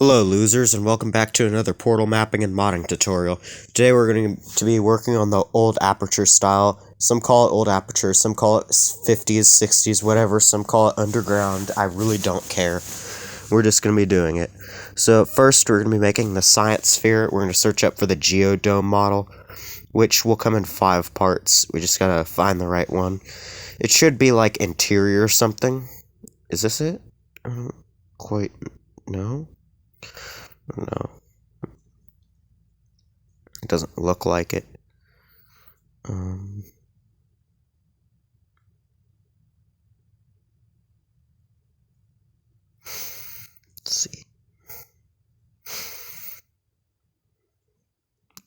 Hello losers, and welcome back to another portal mapping and modding tutorial. Today we're going to be working on the old Aperture style. Some call it old Aperture, some call it 50s, 60s, whatever, some call it underground. I really don't care. We're just going to be doing it. So first we're going to be making the science sphere. We're going to search up for the geodome model, which will come in 5 parts. We just got to find the right one. It should be like interior or something. Is this it? Quite, no? No. It doesn't look like it. Let's see.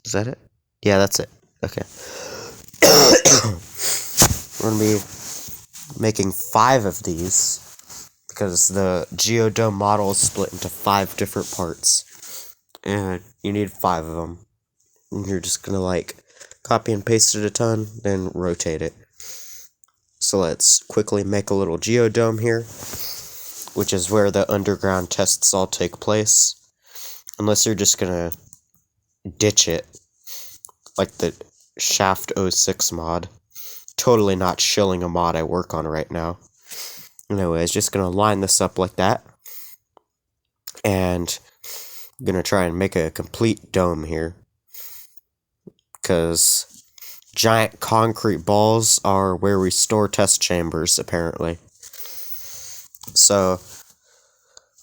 Is that it? Yeah, that's it. Okay. We're going to be making 5 of these because the geodome model is split into 5 different parts. And you need 5 of them. And you're just going to like copy and paste it a ton, then rotate it. So let's quickly make a little geodome here, which is where the underground tests all take place. Unless you're just gonna ditch it, like the Shaft 06 mod. Totally not shilling a mod I work on right now. Anyways, just gonna line this up like that. And I'm gonna try and make a complete dome here. Because giant concrete balls are where we store test chambers, apparently. So,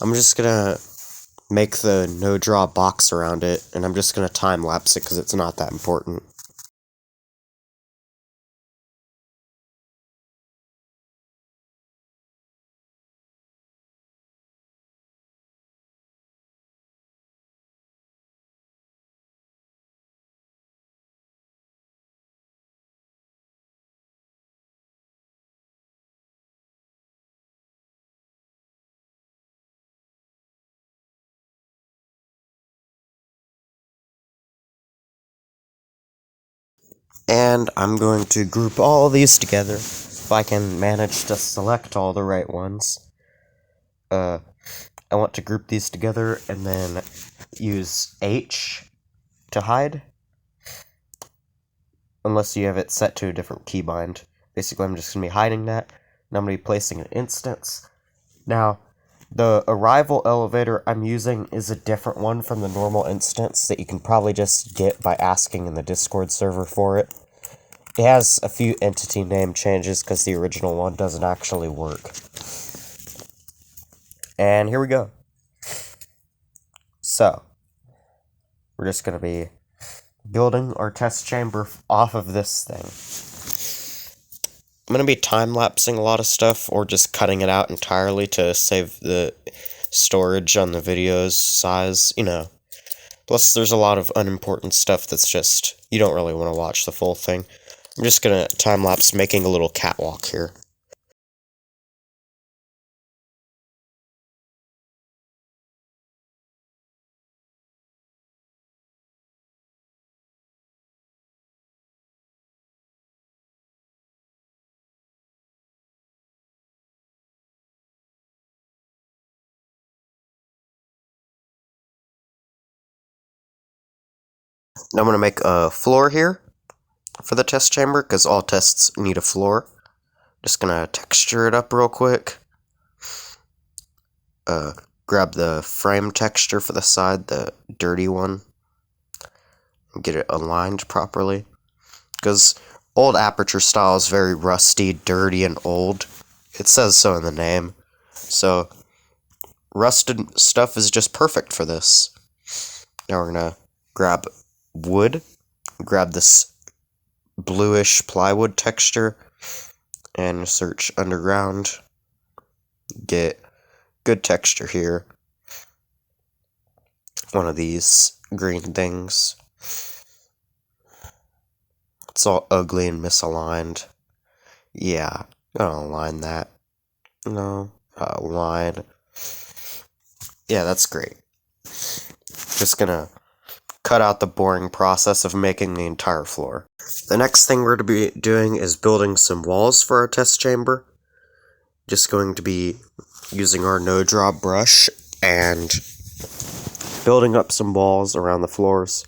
I'm just gonna make the no-draw box around it, and I'm just gonna time-lapse it because it's not that important. And I'm going to group all of these together, if I can manage to select all the right ones. I want to group these together and then use H to hide. Unless you have it set to a different keybind. Basically, I'm just going to be hiding that, and I'm going to be placing an instance. Now, the arrival elevator I'm using is a different one from the normal instance that you can probably just get by asking in the Discord server for it. It has a few entity name changes because the original one doesn't actually work. And here we go. So, we're just going to be building our test chamber off of this thing. I'm going to be time-lapsing a lot of stuff, or just cutting it out entirely to save the storage on the video's size, you know. Plus, there's a lot of unimportant stuff that's just, you don't really want to watch the full thing. I'm just going to time-lapse making a little catwalk here. Now I'm going to make a floor here for the test chamber, because all tests need a floor. Just going to texture it up real quick. Grab the frame texture for the side, the dirty one. Get it aligned properly. Because old Aperture style is very rusty, dirty, and old. It says so in the name. So, rusted stuff is just perfect for this. Now we're going to grab wood. Grab this bluish plywood texture. And search underground. Get good texture here. One of these green things. It's all ugly and misaligned. Yeah, gotta align that. No, align. Yeah, that's great. Just gonna cut out the boring process of making the entire floor. The next thing we're to be doing is building some walls for our test chamber. Just going to be using our no-draw brush and building up some walls around the floors.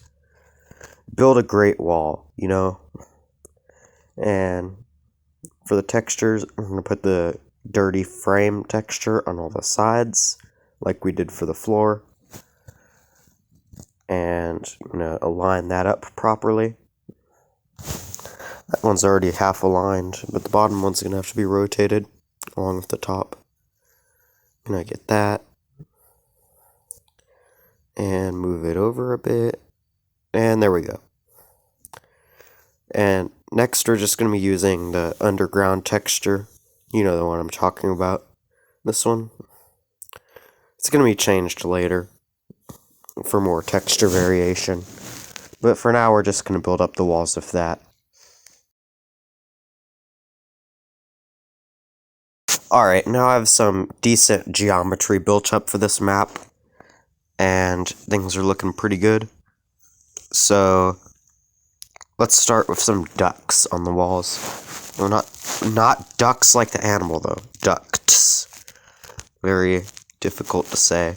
Build a great wall, you know? And for the textures, I'm going to put the dirty frame texture on all the sides, like we did for the floor. And I'm going to align that up properly. That one's already half aligned, but the bottom one's going to have to be rotated along with the top. I'm going to get that. And move it over a bit. And there we go. And next we're just going to be using the underground texture. You know the one I'm talking about. This one. It's going to be changed later for more texture variation. But for now we're just going to build up the walls of that. Alright, now I have some decent geometry built up for this map. And things are looking pretty good. So let's start with some ducks on the walls. Well, not ducks like the animal though. Ducts. Very difficult to say.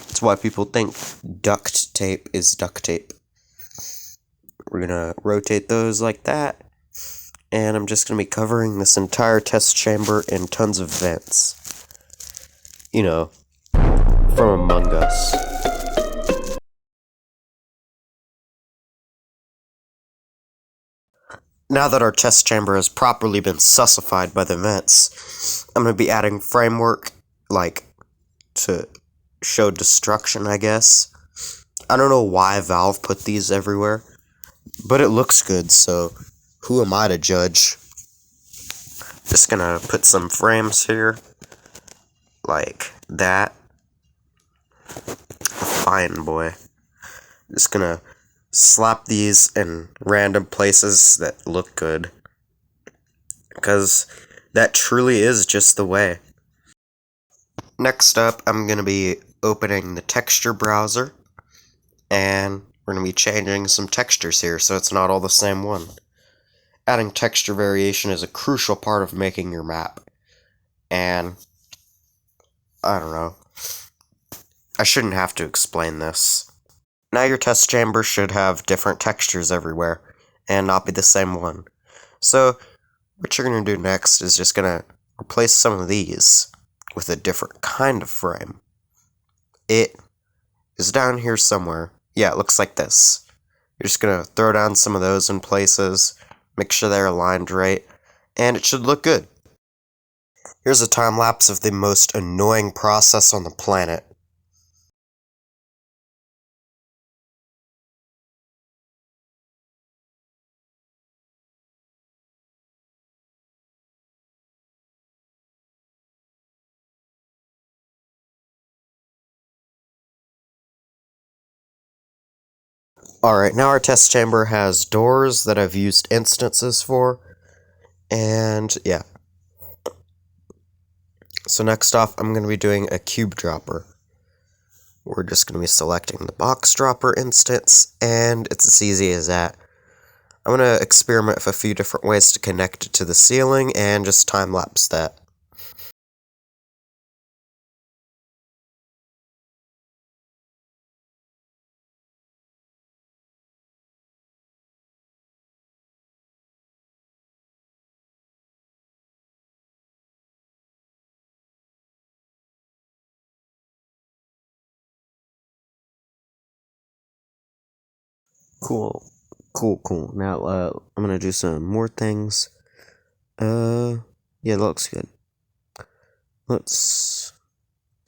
That's why people think duct tape is duct tape. We're gonna rotate those like that. And I'm just gonna be covering this entire test chamber in tons of vents. You know, from Among Us. Now that our test chamber has properly been sussified by the vents, I'm going to be adding framework, like, to show destruction, I guess. I don't know why Valve put these everywhere, but it looks good, so who am I to judge? Just gonna put some frames here, like that. Fine, boy. Just gonna slap these in random places that look good. Because that truly is just the way. Next up, I'm going to be opening the texture browser. And we're going to be changing some textures here so it's not all the same one. Adding texture variation is a crucial part of making your map. And I don't know. I shouldn't have to explain this. Now your test chamber should have different textures everywhere and not be the same one. So what you're going to do next is just going to replace some of these with a different kind of frame. It is down here somewhere. Yeah, it looks like this. You're just going to throw down some of those in places, make sure they're aligned right, and it should look good. Here's a time lapse of the most annoying process on the planet. Alright, now our test chamber has doors that I've used instances for, and yeah. So next off, I'm going to be doing a cube dropper. We're just going to be selecting the box dropper instance, and it's as easy as that. I'm going to experiment with a few different ways to connect it to the ceiling, and just time-lapse that. Cool. Now, I'm gonna do some more things. Yeah, that looks good. Let's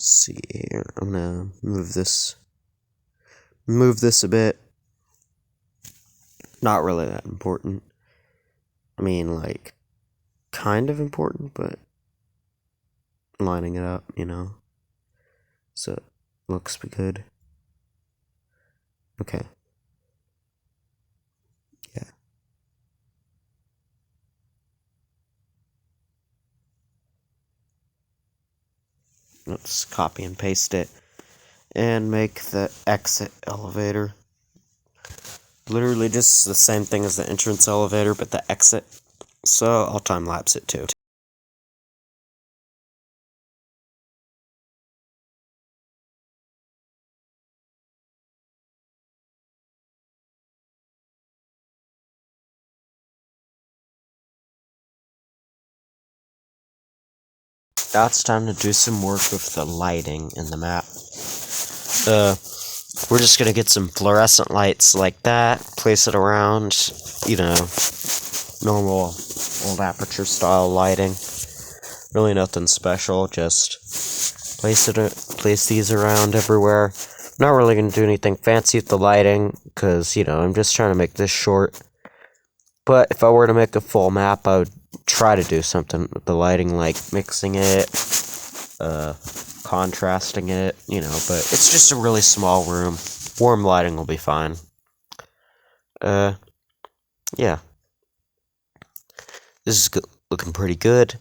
see here. I'm gonna move this a bit. Not really that important. I mean, like, kind of important, but lining it up, you know. So, looks good. Okay. Yeah. Let's copy and paste it. And make the exit elevator. Literally just the same thing as the entrance elevator, but the exit. So I'll time lapse it too. Now it's time to do some work with the lighting in the map. We're just gonna get some fluorescent lights like that, place it around, normal old Aperture style lighting. Really nothing special, just place these around everywhere. Not really gonna do anything fancy with the lighting, because, I'm just trying to make this short. But if I were to make a full map, I would try to do something with the lighting, like mixing it, contrasting it, but it's just a really small room. Warm lighting will be fine. Yeah. This is looking pretty good.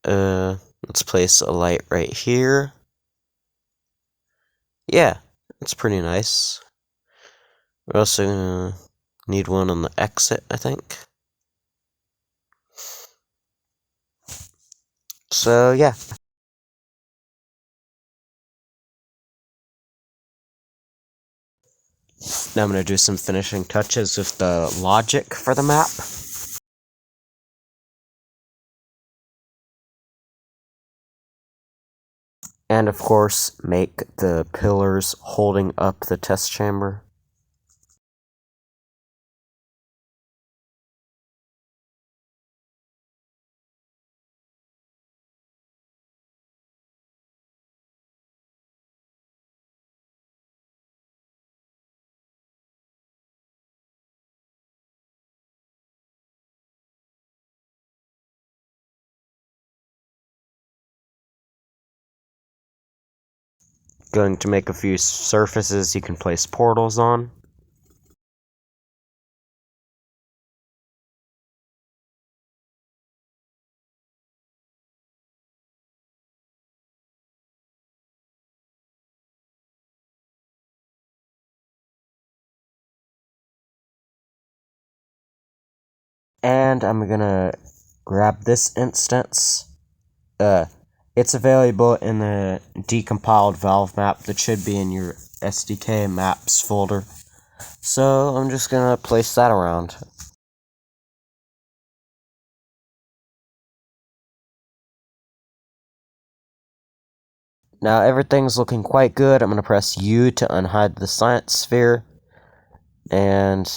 Let's place a light right here. Yeah, it's pretty nice. We're also gonna need one on the exit, I think. So, yeah. Now I'm gonna do some finishing touches with the logic for the map. And of course, make the pillars holding up the test chamber. Going to make a few surfaces you can place portals on. And I'm gonna grab this instance. It's available in the decompiled valve map that should be in your SDK maps folder. So I'm just gonna place that around. Now everything's looking quite good. I'm gonna press U to unhide the science sphere. And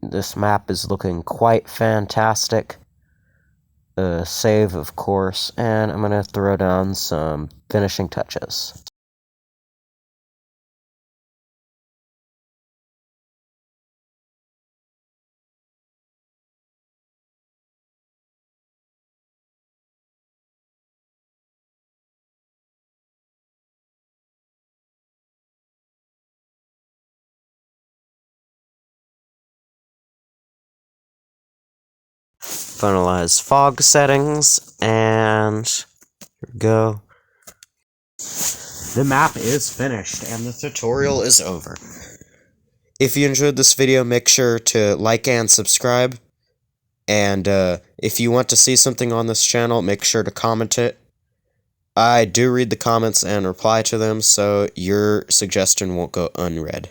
this map is looking quite fantastic. Save, of course, and I'm gonna throw down some finishing touches. Finalize fog settings, and here we go. The map is finished, and the tutorial is over. If you enjoyed this video, make sure to like and subscribe. And if you want to see something on this channel, make sure to comment it. I do read the comments and reply to them, so your suggestion won't go unread.